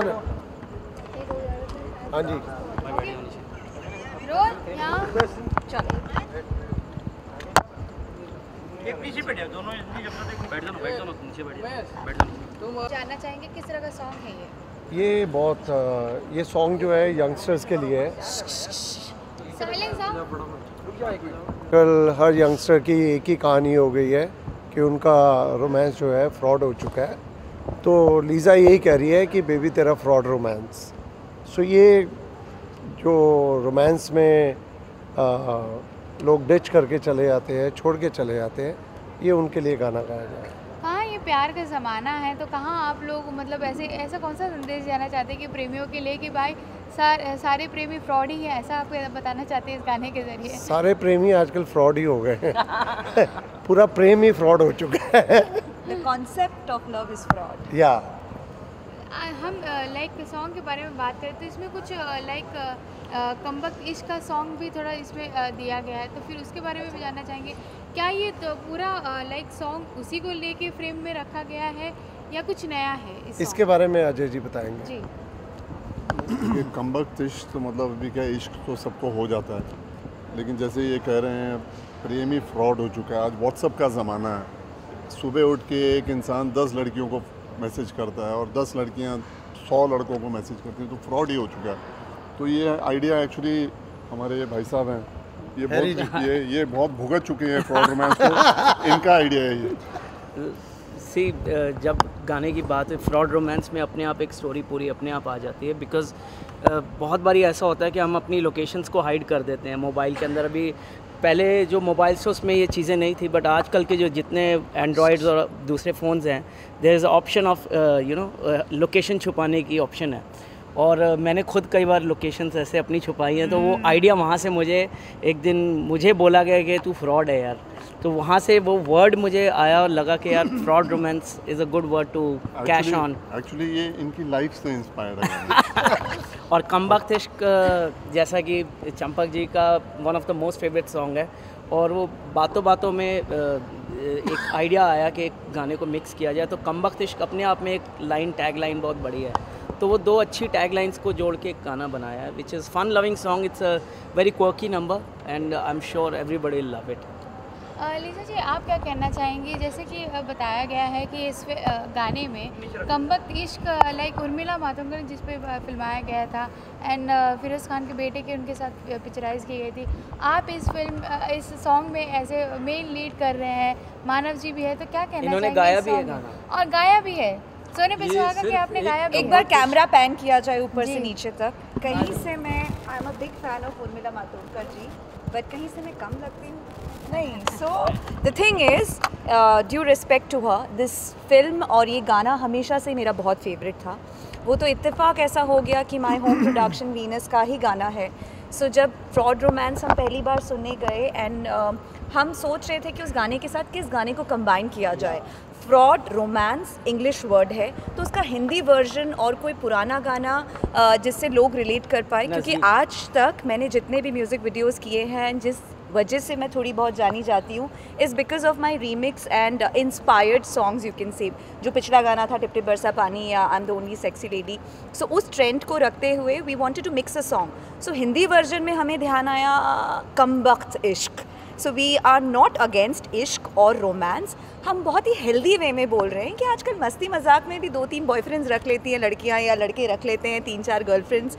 जाना। हाँ जी चलो पीछे बैठ जाओ दोनों, बैठ जाओ नीचे बैठ जाओ। जानना चाहेंगे किस तरह का सॉन्ग है ये बहुत ये सॉन्ग जो है यंगस्टर्स के लिए है। कल हर यंगस्टर की एक ही कहानी हो गई है कि उनका रोमांस जो है फ्रॉड हो चुका है। तो लीज़ा यही कह रही है कि बेबी तेरा फ्रॉड रोमांस। सो ये जो रोमांस में लोग डिच करके चले जाते हैं, छोड़ के चले जाते हैं, ये उनके लिए गाना गाया गया है। कहाँ ये प्यार का ज़माना है, तो कहाँ आप लोग मतलब ऐसा कौन सा संदेश देना चाहते हैं कि प्रेमियों के लिए कि भाई सारे प्रेमी फ्रॉड ही हैं, ऐसा आप बताना चाहते हैं इस गाने के ज़रिए? सारे प्रेमी आजकल फ्रॉड ही हो गए हैं। पूरा प्रेम ही फ्रॉड हो चुका है। The concept of love is fraud. या हम लाइक सॉन्ग के बारे में बात करें तो इसमें कुछ लाइक कमबख्त इश्क का सॉन्ग भी थोड़ा इसमें दिया गया है, तो फिर उसके बारे में भी जानना चाहेंगे। क्या ये तो पूरा लाइक सॉन्ग उसी को लेके फ्रेम में रखा गया है या कुछ नया है इसके बारे में अजय जी बताएंगे। जी ये कमबख्त इश्क तो मतलब अभी क्या, इश्क तो सबको हो जाता है, लेकिन जैसे ये कह रहे हैं प्रेमी फ्रॉड हो चुका है। आज व्हाट्सअप का ज़माना है। सुबह उठ के एक इंसान 10 लड़कियों को मैसेज करता है और 10 लड़कियां 100 लड़कों को मैसेज करती हैं, तो फ्रॉड ही हो चुका है। तो ये आइडिया एक्चुअली हमारे भाई साहब हैं, ये बहुत भुगत चुके हैं फ्रॉड रोमांस को। इनका आइडिया है ये। जब गाने की बात है, फ्रॉड रोमांस में अपने आप एक स्टोरी पूरी अपने आप आ जाती है। बिकॉज़ बहुत बारी ऐसा होता है कि हम अपनी लोकेशंस को हाइड कर देते हैं मोबाइल के अंदर। अभी पहले जो मोबाइल्स थे उसमें ये चीज़ें नहीं थी, बट आजकल के जो जितने एंड्रॉयड्स और दूसरे फ़ोन्स हैं, there is option of location छुपाने की ऑप्शन है। और मैंने खुद कई बार लोकेशंस ऐसे अपनी छुपाई हैं, तो वो आइडिया वहाँ से एक दिन मुझे बोला गया कि तू फ्रॉड है यार। तो वहाँ से वो वर्ड मुझे आया और लगा कि यार fraud romance is a good word to cash on. Actually ये इनकी लाइफ से इंस्पायर्ड है। और कमबख्त इश्क जैसा कि चंपक जी का one of the most favourite song है, और वो बातों बातों में एक आइडिया आया कि एक गाने को मिक्स किया जाए। तो कमबख्त इश्क अपने आप में एक टैग लाइन बहुत बड़ी है, तो वो 2 अच्छी टैग लाइन्स को जोड़ के एक गाना बनाया है, which is fun loving song. It's a very quirky number and I am sure everybody will love it. Lisa ji, आप क्या कहना चाहेंगी? जैसे कि बताया गया है कि इस गाने में कमबख्त इश्क लाइक उर्मिला मातोंडकर जिस पे फिल्माया गया था एंड फिरोज़ खान के बेटे के उनके साथ पिक्चराइज की गई थी। आप इस सॉन्ग में एज ए मेन लीड कर रहे हैं, मानव जी भी है, तो क्या कहना चाहेंगे? इन्होंने गाया भी है गाना और गाया भी है। सोने पे सुहागा कि आपने गाया भी? एक बार कैमरा पैन किया जाए ऊपर से नीचे तक। कहीं से मैं I am a big fan of Urmila Matondkar ji, but कहीं से मैं कम लगती हूँ नहीं। So the thing is due respect to her, this film और ये गाना हमेशा से मेरा बहुत फेवरेट था। वो तो इत्तेफाक ऐसा हो गया कि माई होम प्रोडक्शन वीनस का ही गाना है। सो जब फ्रॉड रोमांस हम पहली बार सुनने गए एंड हम सोच रहे थे कि उस गाने के साथ किस गाने को कंबाइन किया जाए। फ्रॉड रोमांस इंग्लिश वर्ड है, तो उसका हिंदी वर्जन और कोई पुराना गाना जिससे लोग रिलेट कर पाए, क्योंकि आज तक मैंने जितने भी म्यूज़िक वीडियोस किए हैं, जिस वजह से मैं थोड़ी बहुत जानी जाती हूँ, is because of my remix and inspired songs you can say. जो पिछला गाना था टिप टिप बरसा पानी या I am the only sexy lady, so उस ट्रेंड को रखते हुए we wanted to mix a song. So Hindi version में हमें ध्यान आया Kambakkht Ishq. So we are not against ishq और रोमांस, हम बहुत ही हेल्दी वे में बोल रहे हैं कि आजकल मस्ती मजाक में भी 2-3 बॉयफ्रेंड्स रख लेती हैं लड़कियां, या लड़के रख लेते हैं 3-4 गर्लफ्रेंड्स।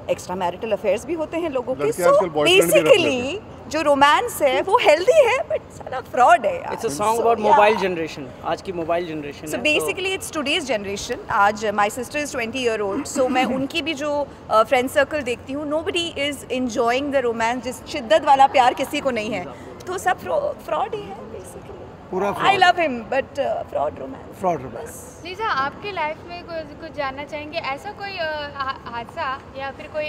एक्स्ट्रा मैरिटल अफेयर्स भी होते हैं लोगों के। सो बेसिकली जो रोमांस है वो हेल्दी है, बट सारा फ्रॉड है यार। It's a song about mobile generation, आज की mobile generation. So basically it's today's generation. आज my sister is 20 year old, so मैं उनकी भी जो फ्रेंड सर्कल देखती हूँ, nobody is enjoying the romance. जिस शिद्दत वाला प्यार किसी को नहीं है, तो सब फ्रॉड ही है बेसिकली। पूरा I love him but fraud romance. Lisa, आपके लाइफ में कुछ जानना चाहेंगे? ऐसा कोई हादसा या फिर कोई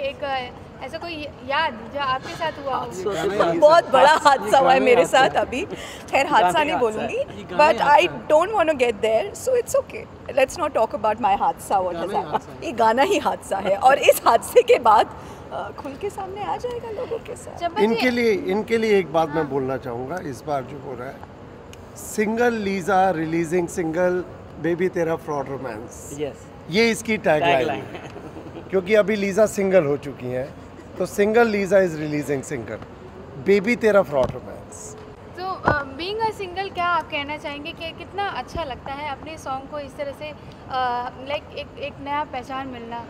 ऐसा कोई याद जो आपके साथ हुआ हो? बहुत बड़ा हादसा हुआ है मेरे साथ अभी। खैर हादसा नहीं बोलूँगी, but I don't want to get there, so it's okay, let's not talk about my हादसा। ये गाना ही हादसा है, और इस हादसे के बाद खुल के सामने आ जाएगा लोगों के साथ। इनके लिए एक बात मैं बोलना चाहूँगा। इस बार जो हो रहा है, single Lisa releasing single baby तेरा फ्रॉड रोमांस। यस, ये इसकी टैगलाइन है। क्योंकि अभी लीज़ा सिंगल हो चुकी हैं, तो single Lisa is releasing single baby तेरा फ्रॉड रोमांस। तो बीइंग अ सिंगल, क्या आप कहना चाहेंगे कि कितना अच्छा लगता है अपने सॉन्ग को इस तरह से लाइक एक नया पहचान मिलना?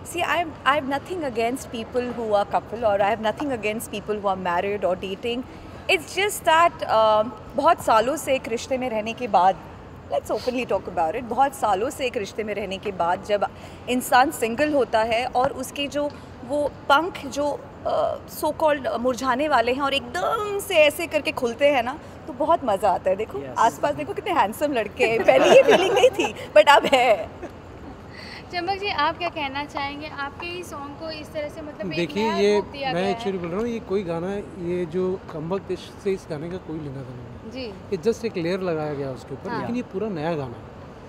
See, I have nothing against people who are couple, or I have nothing against people who are married or dating. It's just that बहुत सालों से एक रिश्ते में रहने के बाद, let's openly talk about it, बहुत सालों से एक रिश्ते में रहने के बाद जब इंसान सिंगल होता है और उसके जो वो पंख जो सो कॉल्ड मुरझाने वाले हैं और एकदम से ऐसे करके खुलते हैं ना, तो बहुत मज़ा आता है। देखो आसपास देखो कितने हैंडसम लड़के हैं। पहले ये फीलिंग नहीं थी बट अब है। चंपक जी, आप क्या कहना चाहेंगे? आपके ही सॉन्ग को इस तरह से मतलब देखिए, ये मैं एक्चुअली बोल रहा हूँ, ये कोई गाना है, ये जो कमबख्त इश्क से इस गाने का कोई लेना देना नहीं जी, ये जस्ट एक लेयर लगाया गया उसके ऊपर। हाँ। लेकिन ये पूरा नया गाना है,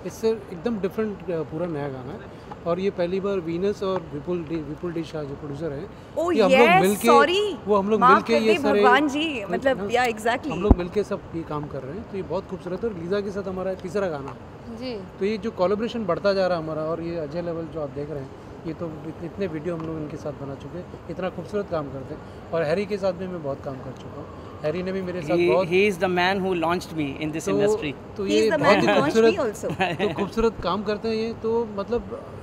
इससे एकदम डिफरेंट पूरा नया गाना है। और ये पहली बार वीनस और विपुल डी शाह जो प्रोड्यूसर हैं, Oh ये हम लोग yes, मिलके sorry, वो हम लोग माफ मिलके कर ये दे सारे भगवान जी, मतलब या एग्जैक्टली हम लोग मिलके सब ये काम कर रहे हैं। तो ये बहुत खूबसूरत है। और लीजा के साथ हमारा तीसरा गाना जी। तो ये जो कोलैबोरेशन बढ़ता जा रहा है हमारा, और ये अजय लेवल जो आप देख रहे हैं, ये तो इतने वीडियो हम लोग इनके साथ बना चुके हैं, इतना खूबसूरत काम करते हैं। और हैरी के साथ भी मैं बहुत काम कर चुका हूँ। हैरी ने भी मेरे साथ बहुत, he is the man who launched me in this industry. तो He is ये the बहुत man he who launched me खूबसूरत तो खूबसूरत काम करते हैं ये। तो मतलब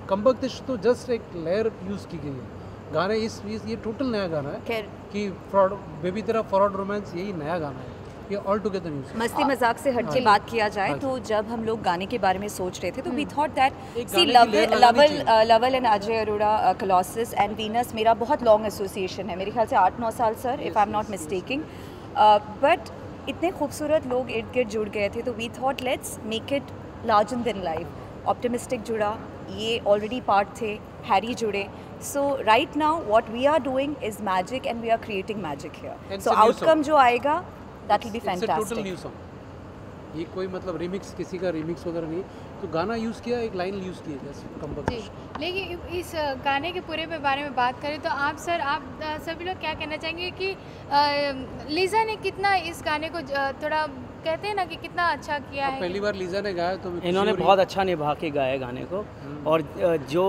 कमबख्त इश्क तो जस्ट एक लेयर यूज़ की गई है गाने ये टोटल नया गाना है खैर कि फ्रॉड बेबी तेरा फ्रॉड रोमांस, यही नया गाना है, ये ऑल टुगेदर न्यूज़। मस्ती मजाक से हट के बात किया जाए हाँ तो जब हम लोग गाने के बारे में सोच रहे थे तो वी थॉट दैट एक सी गाने की layer लगानी लवल and Ajay Arora Colossus and Venus मेरा बहुत लॉन्ग एसोसिएशन है, मेरे ख्याल से 8-9 साल sir, if I am not mistaking. But इतने खूबसूरत लोग इर्द गिर्द जुड़ गए थे तो we thought let's make it larger than life. Optimistic जुड़ा, ये ऑलरेडी पार्ट थे, हैरी जुड़े। So right now what we are doing is magic and we are creating magic here. It's so a new outcome जो आएगा that will be it's a total fantastic. New song. ये कोई मतलब remix, किसी का remix वगैरह नहीं, तो गाना यूज़ किया, एक लाइन यूज़ की है जैसे कमबख्त जी, इश्क। लेकिन इस गाने के पूरे पे बारे में बात करें तो आप सर, आप सभी लोग क्या कहना चाहेंगे कि लीजा ने कितना इस गाने को थोड़ा कहते हैं ना कि कितना अच्छा किया है? पहली बार लीजा ने गाया तो इन्होंने बहुत अच्छा निभा के गाया गाने को। और जो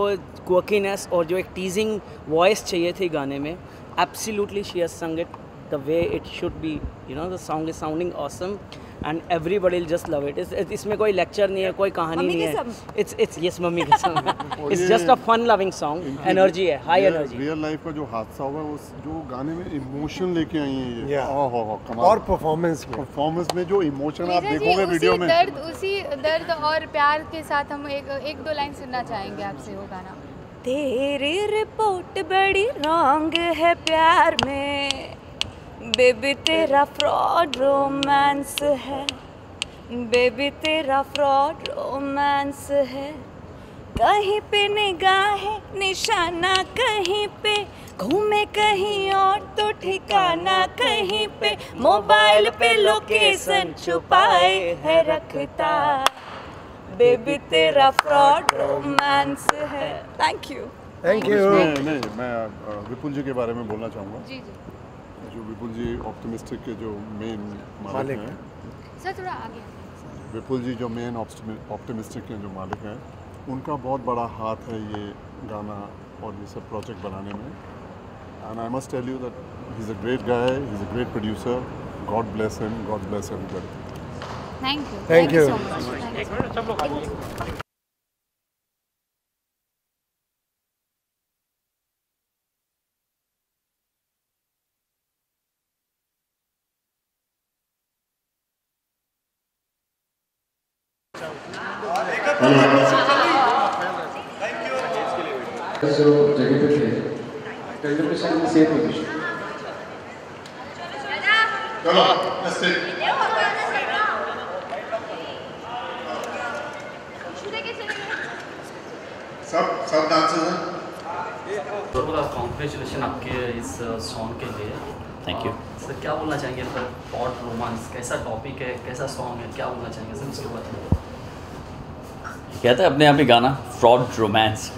क्वर्कीनेस और जो एक टीजिंग वॉइस चाहिए थी गाने में, एब्सोल्युटली शी हैज संग it the way it should be. You know the song is sounding awesome and everybody will just love it. इसमें कोई लेक्चर नहीं है, कोई कहानी मम्मी नहीं है। कसम। इट्स यस मम्मी कसम। इट्स ये just a fun loving song, energy है, हाई एनर्जी। रियल लाइफ का जो हादसा हुआ है, उस जो गाने में इमोशन लेके आई हैं ये, Yeah. ओहो कमाल। और परफॉर्मेंस में जो इमोशन आप लीजा जी, देखोगे वीडियो में, उसी दर्द और प्यार के साथ हम एक दो लाइन सुनना चाहेंगे आपसे वो गाना। तेरी रिपोर्ट बड़ी रॉन्ग है प्यार में, बेबी तेरा फ्रॉड रोमांस है, बेबी तेरा फ्रॉड रोमांस है। कहीं पे निगाहें निशाना कहीं पे, घूमे कहीं और तो ठिकाना कहीं पे, मोबाइल पे लोकेशन छुपाए है रखता, बेबी तेरा फ्रॉड रोमांस है। Thank you. Thank you. नहीं मैं विपुल जी के बारे में बोलना चाहूँगा। जी जी जो विपुल जी ऑप्टिमिस्टिक के जो मेन मालिक हैं, सर, थोड़ा आगे। विपुल जी जो मेन ऑप्टिमिस्टिक के जो मालिक हैं, उनका बहुत बड़ा हाथ है ये गाना और ये सब प्रोजेक्ट बनाने में। And I must tell you that he is a great guy, he is a great producer. God bless him, God bless everybody. Thank you you. So much. जो जगह पे थे टेलीविजन में सेम पोजीशन। चलो let's see. सब dancers हैं। Congratulation आपके इस सॉन्ग के लिए। थैंक यू सर, क्या बोलना चाहेंगे पर फ्रॉड रोमांस कैसा टॉपिक है, कैसा सॉन्ग है, क्या बोलना चाहेंगे सर इसके बारे? कहते हैं अपने आप ही गाना फ्रॉड रोमांस।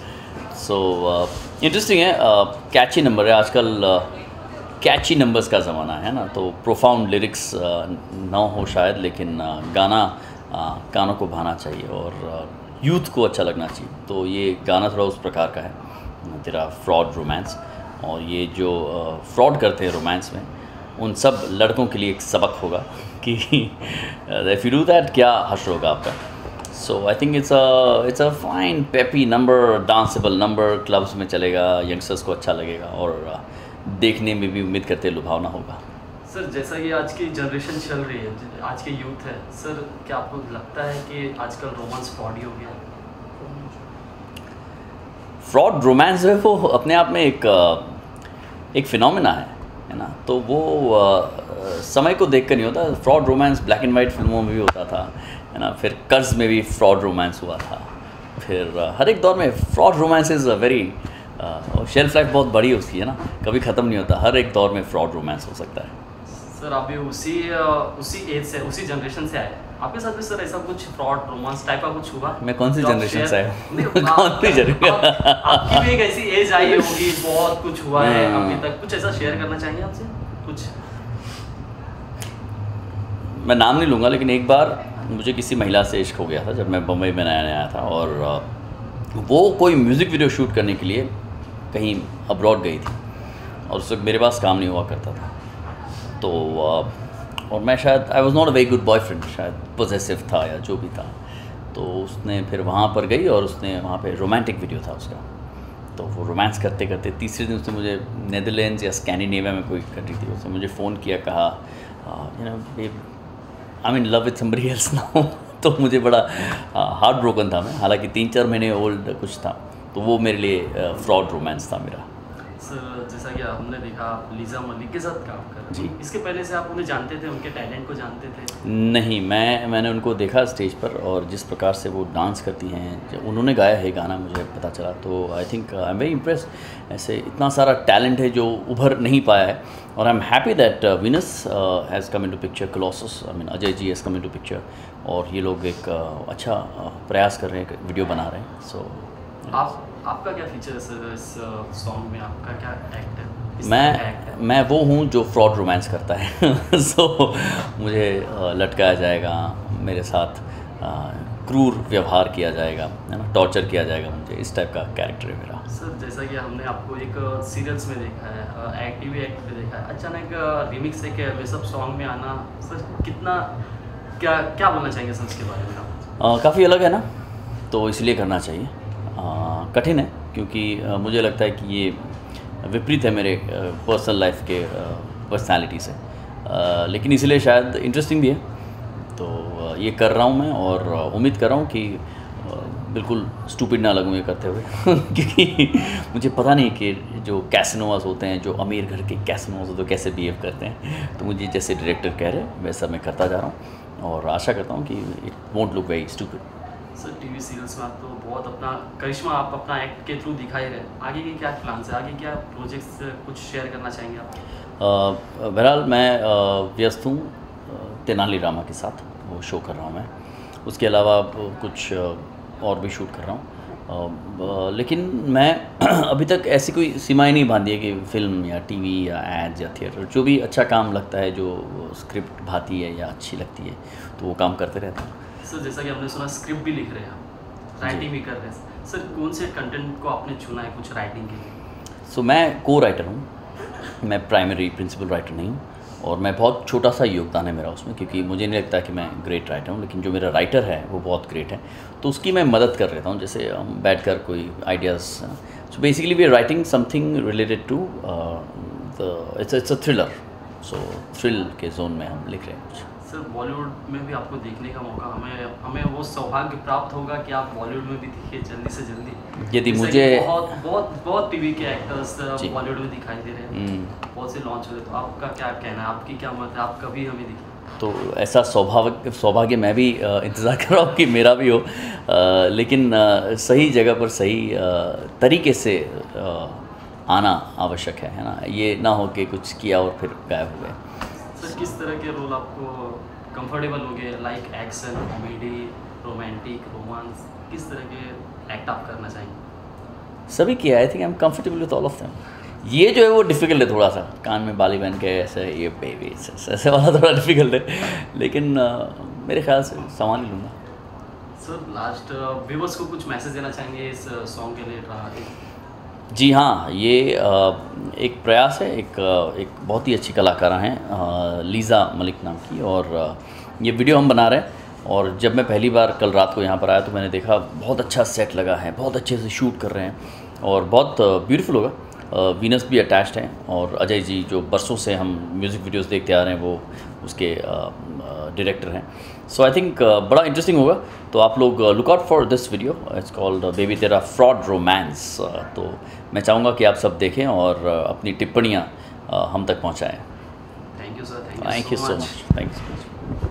सो इंटरेस्टिंग है, कैची नंबर है आजकल। कैची नंबर्स का ज़माना है ना, तो प्रोफाउंड लिरिक्स ना हो शायद, लेकिन गाना कानों को भाना चाहिए। और यूथ को अच्छा लगना चाहिए। तो ये गाना थोड़ा उस प्रकार का है, तेरा फ्रॉड रोमांस। और ये जो फ्रॉड करते हैं रोमांस में, उन सब लड़कों के लिए एक सबक होगा कि इफ़ यू डू दैट क्या हश्र होगा आपका। So I think it's a fine peppy number, danceable number, clubs में चलेगा, यंगस्टर्स को अच्छा लगेगा और देखने में भी उम्मीद करते लुभावना होगा। सर जैसा कि आज की जनरेशन चल रही है, आज के यूथ है, सर क्या आपको लगता है कि आजकल रोमांस फ्रॉड ही हो गया? फ्रॉड रोमांस है वो अपने आप में एक फिनोमेना है ना। तो वो समय को देख कर नहीं होता। Fraud romance black and white फिल्मों में भी होता था, है ना। फिर कर्ज में भी फ्रॉड रोमांस हुआ था। फिर हर एक दौर में fraud romance is very shelf life बहुत बड़ी उसकी, है ना, कभी ख़त्म नहीं होता। हर एक दौर में फ्रॉड रोमांस हो सकता है। सर आप भी उसी एज से, उसी जनरेशन से आए, आपके साथ भी सर ऐसा कुछ फ्रॉड रोमांस टाइप का कुछ हुआ? मैं कौन सी जनरेशन से आया? कौन सी जनरेशन? आपकी भी एक ऐसी एज आई होगी, बहुत कुछ हुआ है अभी तक, कुछ ऐसा शेयर करना चाहेंगे आपसे कुछ? मैं नाम नहीं लूँगा, लेकिन एक बार मुझे किसी महिला से इश्क हो गया था जब मैं बम्बई में नया आया था। और वो कोई म्यूज़िक वीडियो शूट करने के लिए कहीं अब्रॉड गई थी और उस वक्त मेरे पास काम नहीं हुआ करता था। तो और मैं शायद I was not a very good boyfriend, शायद पॉजेसिव था या जो भी था। तो उसने फिर वहाँ पर गई और उसने वहाँ पे रोमांटिक वीडियो था उसका। तो वो रोमांस करते करते तीसरे दिन उसने मुझे, नेदरलैंड्स या स्कैंडिनेविया में कोई कंट्री थी, उसने मुझे फ़ोन किया, कहा you know babe I am in love with somebody else now. तो मुझे बड़ा हार्ट ब्रोकन था मैं, हालांकि 3-4 महीने ओल्ड कुछ था। तो वो मेरे लिए फ्रॉड रोमांस था मेरा। सर जैसा कि हमने देखा आप लीज़ा मलिक के साथ काम कर रहे जी। इसके पहले से आप उन्हें जानते थे, उनके टैलेंट को जानते थे? नहीं, मैंने उनको देखा स्टेज पर और जिस प्रकार से वो डांस करती हैं, जब उन्होंने गाया है गाना मुझे पता चला, तो I think I am very impressed. ऐसे इतना सारा टैलेंट है जो उभर नहीं पाया है। और I am happy that Venus has come into picture, Colossus I mean Ajay ji has come into picture, और ये लोग एक अच्छा प्रयास कर रहे हैं, वीडियो बना रहे हैं। सो आपका क्या फीचर है सर इस सॉन्ग में? आपका क्या एक्ट है? मैं वो हूँ जो फ्रॉड रोमांस करता है। सो मुझे लटकाया जाएगा, मेरे साथ क्रूर व्यवहार किया जाएगा, है ना, टॉर्चर किया जाएगा मुझे, इस टाइप का कैरेक्टर है मेरा। सर जैसा कि हमने आपको एक सीरियल्स में देखा है, टीवी एक्ट में देखा है, अचानक रिमिक्स एक वे सब सॉन्ग में आना, सर कितना क्या बोलना चाहेंगे सर उसके बारे में? काफ़ी अलग है ना, तो इसलिए करना चाहिए। कठिन है क्योंकि मुझे लगता है कि ये विपरीत है मेरे पर्सनल लाइफ के पर्सनालिटी से, लेकिन इसलिए शायद इंटरेस्टिंग भी है। तो ये कर रहा हूँ मैं और उम्मीद कर रहा हूँ कि बिल्कुल स्टूपिड ना लगूँ ये करते हुए। क्योंकि मुझे पता नहीं कि जो कैसिनोवास होते हैं, जो अमीर घर के कैसिनोवास होते हैं, कैसे बिहेव करते हैं। तो मुझे जैसे डायरेक्टर कह रहे हैं वैसा मैं करता जा रहा हूँ और आशा करता हूँ कि it won't look very stupid. Sir TV serials में आप तो बहुत अपना करिश्मा आप अपना एक्ट के थ्रू दिखाई रहे, आगे के क्या प्लान है, आगे क्या प्रोजेक्ट्स कुछ शेयर करना चाहेंगे आप? बहरहाल मैं व्यस्त हूँ तेनालीरामा के साथ, वो शो कर रहा हूँ मैं। उसके अलावा कुछ और भी शूट कर रहा हूँ, लेकिन मैं अभी तक ऐसी कोई सीमाएं नहीं बांधी है कि फ़िल्म या टीवी या एड्स या थिएटर, जो भी अच्छा काम लगता है, जो स्क्रिप्ट भाती है या अच्छी लगती है, तो वो काम करते रहते हैं। सर जैसा कि हमने सुना स्क्रिप्ट भी लिख रहे हैं, राइटिंग भी कर रहे हैं, सर कौन से कंटेंट को आपने चुना है कुछ राइटिंग के लिए? सो मैं को राइटर हूँ, मैं प्राइमरी प्रिंसिपल राइटर नहीं हूँ, और मैं बहुत छोटा सा योगदान है मेरा उसमें, क्योंकि मुझे नहीं लगता कि मैं ग्रेट राइटर हूँ, लेकिन जो मेरा राइटर है वो बहुत ग्रेट है, तो उसकी मैं मदद कर लेता हूँ। जैसे हम बैठ कर कोई ideas, so basically we are writing something related to it's a thriller, so thrill के जोन में हम लिख रहे हैं कुछ। सर बॉलीवुड में भी आपको देखने का मौका, हमें वो सौभाग्य प्राप्त होगा कि आप बॉलीवुड में भी दिखिए जल्दी से जल्दी। यदि मुझे बहुत टीवी के एक्टर्स बॉलीवुड में दिखाई दे रहे हैं, बहुत से लॉन्च हो रहे, तो आपका क्या कहना है, आपकी क्या मत है, आप कभी हमें दिखिए? तो ऐसा सौभाग्य मैं भी इंतज़ार कर रहा हूँ कि मेरा भी हो, लेकिन सही जगह पर सही तरीके से आना आवश्यक है ना, ये ना हो कि कुछ किया और फिर गायब हो गए। सर किस तरह के रोल आपको कंफर्टेबल हो गए, like action, comedy, romantic, romance, किस तरह के एक्ट आप करना चाहेंगे? सभी किया, I think I am comfortable with all of them. ये जो है वो डिफ़िकल्ट है थोड़ा सा, कान में बाली बन के ऐसे ये बेबी ऐसे वाला थोड़ा डिफ़िकल्ट है, लेकिन मेरे ख्याल से संभाल लूँगा। सर लास्ट व्यूवर्स को कुछ मैसेज देना चाहेंगे इस सॉन्ग के लिए? जी हाँ, ये एक प्रयास है, एक बहुत ही अच्छी कलाकारा हैं लीज़ा मलिक नाम की, और ये वीडियो हम बना रहे हैं। और जब मैं पहली बार कल रात को यहाँ पर आया तो मैंने देखा बहुत अच्छा सेट लगा है, बहुत अच्छे से शूट कर रहे हैं और बहुत ब्यूटीफुल होगा। वीनस भी अटैच्ड हैं और अजय जी जो बरसों से हम म्यूज़िक वीडियोस देखते आ रहे हैं वो उसके डायरेक्टर हैं। सो आई थिंक बड़ा इंटरेस्टिंग होगा, तो आप लोग look out for this video. It's called baby तेरा फ्रॉड रोमांस। तो मैं चाहूँगा कि आप सब देखें और अपनी टिप्पणियाँ हम तक पहुँचाएँ। Thank you sir, thank you so much, thank you so much.